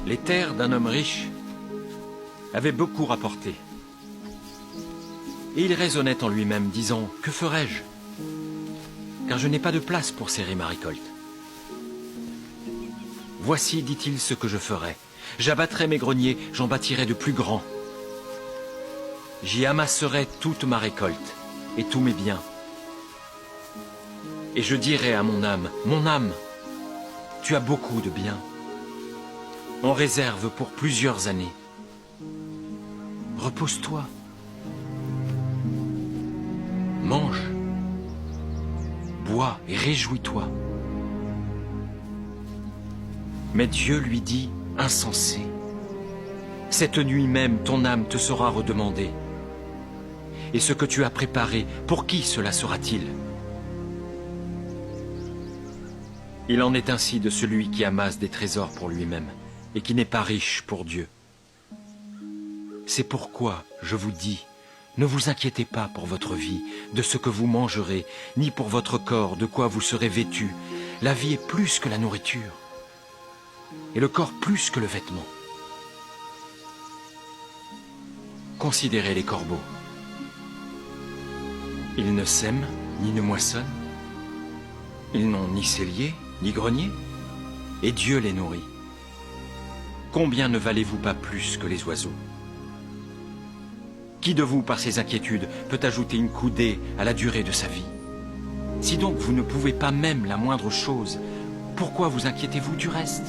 Les terres d'un homme riche avaient beaucoup rapporté. Et il raisonnait en lui-même, disant, « Que ferai-je? Car je n'ai pas de place pour serrer ma récolte. Voici, dit-il, ce que je ferai. J'abattrai mes greniers, j'en bâtirai de plus grands. J'y amasserai toute ma récolte et tous mes biens. Et je dirai à mon âme, tu as beaucoup de biens. En réserve pour plusieurs années. Repose-toi. Mange, bois et réjouis-toi. » Mais Dieu lui dit, « Insensé, cette nuit même ton âme te sera redemandée. Et ce que tu as préparé, pour qui cela sera-t-il? » Il en est ainsi de celui qui amasse des trésors pour lui-même et qui n'est pas riche pour Dieu. C'est pourquoi je vous dis, ne vous inquiétez pas pour votre vie, de ce que vous mangerez, ni pour votre corps, de quoi vous serez vêtus. La vie est plus que la nourriture, et le corps plus que le vêtement. Considérez les corbeaux. Ils ne sèment, ni ne moissonnent. Ils n'ont ni cellier, ni grenier, et Dieu les nourrit. Combien ne valez-vous pas plus que les oiseaux? Qui de vous, par ses inquiétudes, peut ajouter une coudée à la durée de sa vie? Si donc vous ne pouvez pas même la moindre chose, pourquoi vous inquiétez-vous du reste?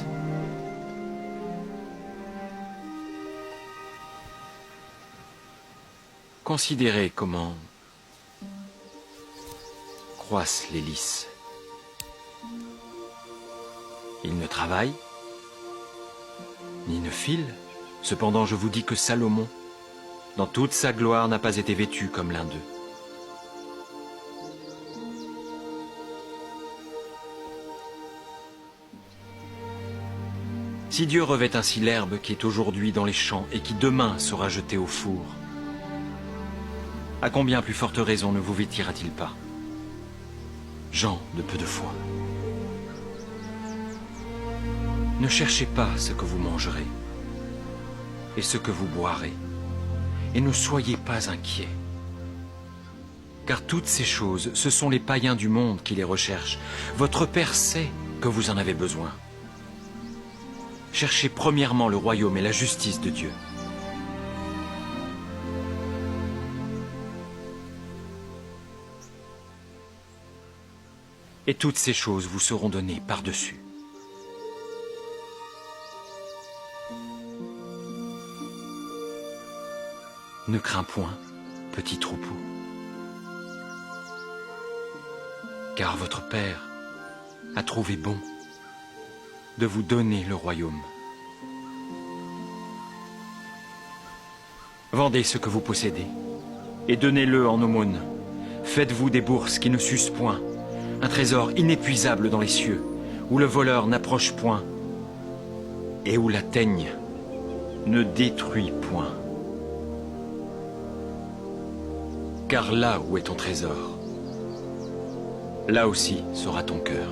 Considérez comment croissent les lys. Ils ne travaillent, ni ne filent. Cependant, je vous dis que Salomon, dans toute sa gloire, n'a pas été vêtu comme l'un d'eux. Si Dieu revêt ainsi l'herbe qui est aujourd'hui dans les champs et qui demain sera jetée au four, à combien plus forte raison ne vous vêtira-t-il pas? Gens de peu de foi. Ne cherchez pas ce que vous mangerez et ce que vous boirez, et ne soyez pas inquiets. Car toutes ces choses, ce sont les païens du monde qui les recherchent. Votre Père sait que vous en avez besoin. Cherchez premièrement le royaume et la justice de Dieu. Et toutes ces choses vous seront données par-dessus. Ne crains point, petit troupeau, car votre Père a trouvé bon de vous donner le royaume. Vendez ce que vous possédez et donnez-le en aumône. Faites-vous des bourses qui ne s'usent point, un trésor inépuisable dans les cieux, où le voleur n'approche point et où la teigne ne détruit point. Car là où est ton trésor, là aussi sera ton cœur.